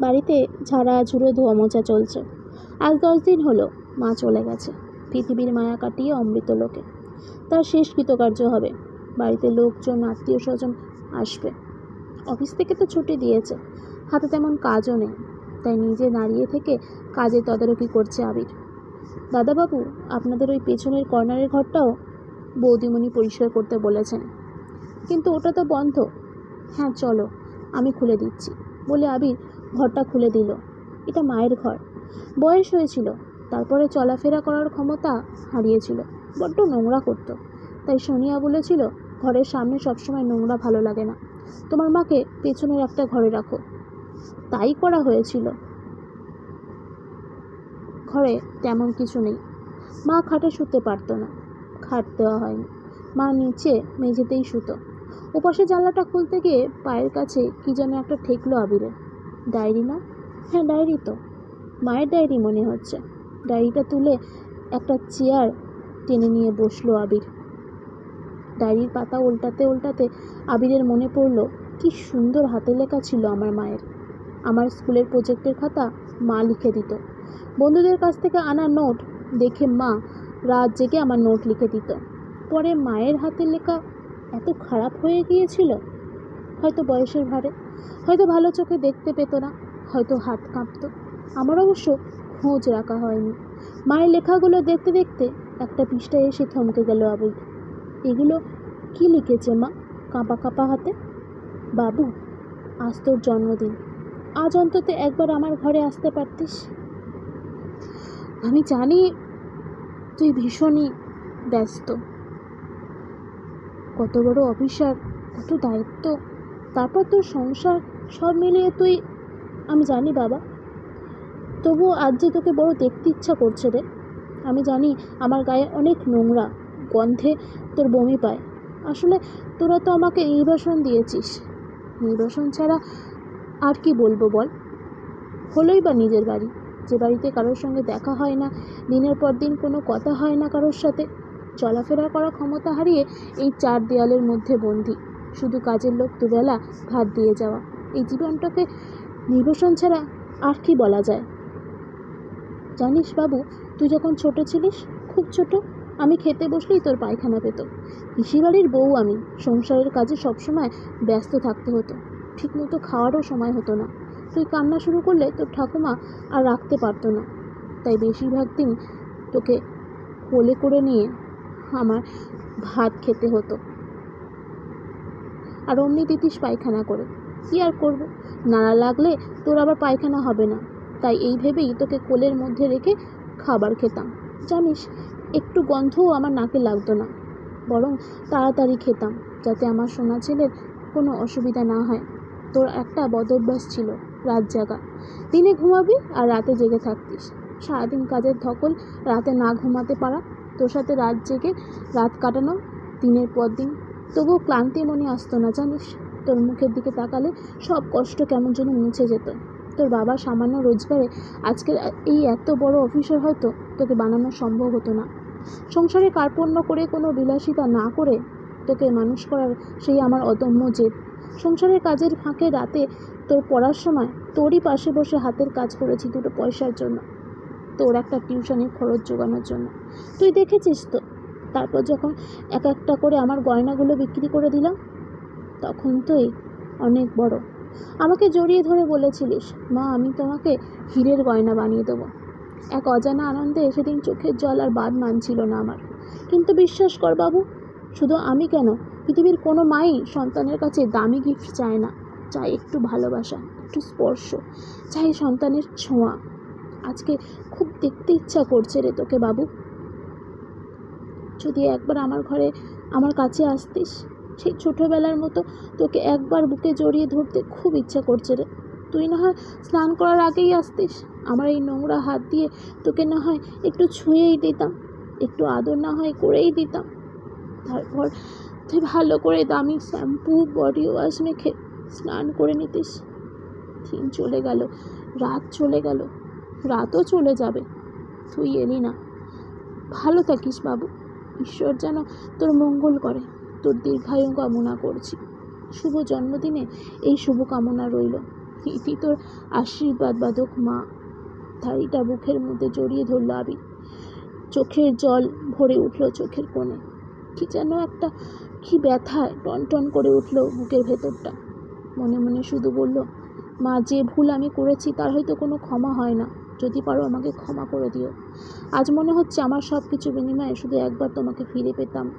বাড়িতে ঝাড়াঝুড়ো ধোয়া মোছা চলছে। আজ 10 দিন হলো মা চলে গেছে পৃথিবীর মায়া কাটিয়ে অমৃত লোকে। তার শেষ কৃতকার্য হবে। বাড়িতে লোকজন আত্মীয় স্বজন আসবে। অফিস থেকে তো ছুটি দিয়েছে, হাতে তেমন কাজও নেই, তাই নিজে দাঁড়িয়ে থেকে কাজে তদারকি করছে আবির। দাদাবাবু, আপনাদের ওই পেছনের কর্নারের ঘরটাও বৌদিমণি পরিষ্কার করতে বলেছেন, কিন্তু ওটা তো বন্ধ। হ্যাঁ চলো, আমি খুলে দিচ্ছি বলে আবির ঘরটা খুলে দিল। এটা মায়ের ঘর। বয়স হয়েছিল, তারপরে চলাফেরা করার ক্ষমতা হারিয়েছিল, বড্ড নোংরা করতো। তাই সোনিয়া বলেছিল, ঘরের সামনে সবসময় নোংরা ভালো লাগে না, তোমার মাকে পেছনের একটা ঘরে রাখো। তাই করা হয়েছিল। ঘরে তেমন কিছু নেই। মা খাটে শুতে পারতো না, খাট দেওয়া হয়নি। মা নিচে মেঝেতেই শুতো। ওপাশে জানলাটা খুলতে গিয়ে পায়ের কাছে কি যেন একটা ঠেকলো আবিরের। ডায়েরি না? হ্যাঁ ডায়েরি তো, মায়ের ডায়েরি মনে হচ্ছে। ডায়েরিটা তুলে একটা চেয়ার টেনে নিয়ে বসলো আবির। ডায়েরির পাতা উল্টাতে উল্টাতে আবিরের মনে পড়ল, কি সুন্দর হাতে লেখা ছিল আমার মায়ের। আমার স্কুলের প্রজেক্টের খাতা মা লিখে দিত। বন্ধুদের কাছ থেকে আনা নোট দেখে মা রাত জেগে আমার নোট লিখে দিত। পরে মায়ের হাতে লেখা এত খারাপ হয়ে গিয়েছিল, হয়তো বয়সের ভারে, হয়তো ভালো চোখে দেখতে পেত না, হয়তো হাত কাঁপত। আমার অবশ্য খোঁজ রাখা হয়নি। মায়ের লেখাগুলো দেখতে দেখতে একটা পৃষ্ঠায় এসে থমকে গেল আবির। এগুলো কি লিখেছে মা কাঁপা কাঁপা হাতে? বাবু, আজ তোর জন্মদিন, আজ অন্তত একবার আমার ঘরে আসতে পারতিস। আমি জানি তুই ভীষণই ব্যস্ত, কত বড় অফিসার, কত দায়িত্ব, তারপর তোর সংসার, সব মিলিয়ে তুই। আমি জানি বাবা, তবুও আজ যে তোকে বড় দেখতে ইচ্ছা করছে রে। আমি জানি আমার গায়ে অনেক নোংরা, গন্ধে তোর বমি পায়। আসলে তোরা তো আমাকে নির্বাসন দিয়েছিস, নির্বাসন ছাড়া আর কি বলবো বল। হলোই বা নিজের বাড়ি, যে বাড়িতে কারোর সঙ্গে দেখা হয় না, দিনের পর দিন কোনো কথা হয় না কারোর সাথে, চলাফেরা করার ক্ষমতা হারিয়ে এই 4 দেয়ালের মধ্যে বন্দি, শুধু কাজের লোক দুবেলা ভাত দিয়ে যাওয়া। এই জীবনটাকে নির্বাসন ছাড়া আর কি বলা যায়। জানিস বাবু, তুই যখন ছোট ছিলিস, খুব ছোট, আমি খেতে বসলেই তোর পায়খানা পেত। পিসিবাড়ির বউ আমি, সংসারের কাজে সবসময় ব্যস্ত থাকতে হতো, ঠিকমতো খাওয়ারও সময় হতো না। তুই কান্না শুরু করলে তোর ঠাকুমা আর রাখতে পারতো না, তাই বেশিরভাগ দিন তোকে কোলে করে নিয়ে আমার ভাত খেতে হতো। আর অমনি দিতিস পায়খানা করে। কি আর করবো, নাড়া লাগলে তোর আবার পায়খানা হবে না, তাই এই ভেবেই তোকে কোলের মধ্যে রেখে খাবার খেতাম। জানিস, একটু গন্ধও আমার নাকে লাগতো না, বরং তাড়াতাড়ি খেতাম, যাতে আমার সোনা ছেলের কোনো অসুবিধা না হয়। তোর একটা বদঅভ্যাস ছিল, রাত জাগা। দিনে ঘুমাবি আর রাতে জেগে থাকতিস। সারাদিন কাজের ধকল, রাতে না ঘুমাতে পারা, তোর সাথে রাত জেগে রাত কাটানো দিনের পর দিন, তবুও ক্লান্তি মনে আসতো না জানিস। তোর মুখের দিকে তাকালে সব কষ্ট কেমন যেন মুছে যেত। তোর বাবার সামান্য রোজগারে আজকের এই এত বড় অফিসার হয়তো তোকে বানানো সম্ভব হতো না। সংসারে কার্পণ্য করে, কোনো বিলাসিতা না করে তোকে মানুষ করার সেই আমার অদম্য জেদ। সংসারের কাজের ফাঁকে রাতে তোর পড়ার সময় তোরই পাশে বসে হাতের কাজ করেছি 2 পয়সার জন্য, তোর একটা টিউশনের খরচ জোগানোর জন্য। তুই দেখেছিস তো, তারপর যখন এক একটা করে আমার গয়নাগুলো বিক্রি করে দিলাম, তখন তুই অনেক বড় আমাকে জড়িয়ে ধরে বলেছিলিস, মা আমি তোমাকে হীরের গয়না বানিয়ে দেবো। এক অজানা আনন্দে সেদিন চোখের জল আর বাদ মানছিল না আমার। কিন্তু বিশ্বাস কর বাবু, শুধু আমি কেন, পৃথিবীর কোনো মাই সন্তানের কাছে দামি গিফট চায় না, চায় একটু ভালোবাসা, একটু স্পর্শ, চায় সন্তানের ছোঁয়া। আজকে খুব দেখতে ইচ্ছা করছে রে তোকে বাবু, যদি একবার আমার ঘরে আমার কাছে আসতিস, সেই ছোটোবেলার মতো তোকে একবার বুকে জড়িয়ে ধরতে খুব ইচ্ছা করছে রে। তুই না হয় স্নান করার আগেই আসতিস, আমার এই নোংরা হাত দিয়ে তোকে না হয় একটু ছুঁয়েই দিতাম, একটু আদর না হয় করেই দিতাম। তারপর তুই ভালো করে দামি শ্যাম্পু বডি ওয়াশ মেখে স্নান করে নিতিস। দিন চলে গেল, রাত চলে গেল, রাতও চলে যাবে, তুই এলি না। ভালো থাকিস বাবু, ঈশ্বর যেন তোর মঙ্গল করে, তোর দীর্ঘায়ু কামনা করছি। শুভ জন্মদিনে এই শুভ কামনা রইল। ইতি তোর আশীর্বাদ বাদক মা। থারিটা বুকের মধ্যে জড়িয়ে ধরল আবির। চোখের জল ভরে উঠল চোখের কোণে। কি যেন একটা কি ব্যথায় টনটন করে উঠল বুকের ভেতরটা। মনে মনে শুধু বলল, মা, যে ভুল আমি করেছি তার হয়তো কোনো ক্ষমা হয় না, যদি পারো আমাকে ক্ষমা করে দিও। আজ মনে হচ্ছে আমার সব কিছু বিনিময়ে শুধু একবার তোমাকে ফিরে পেতাম।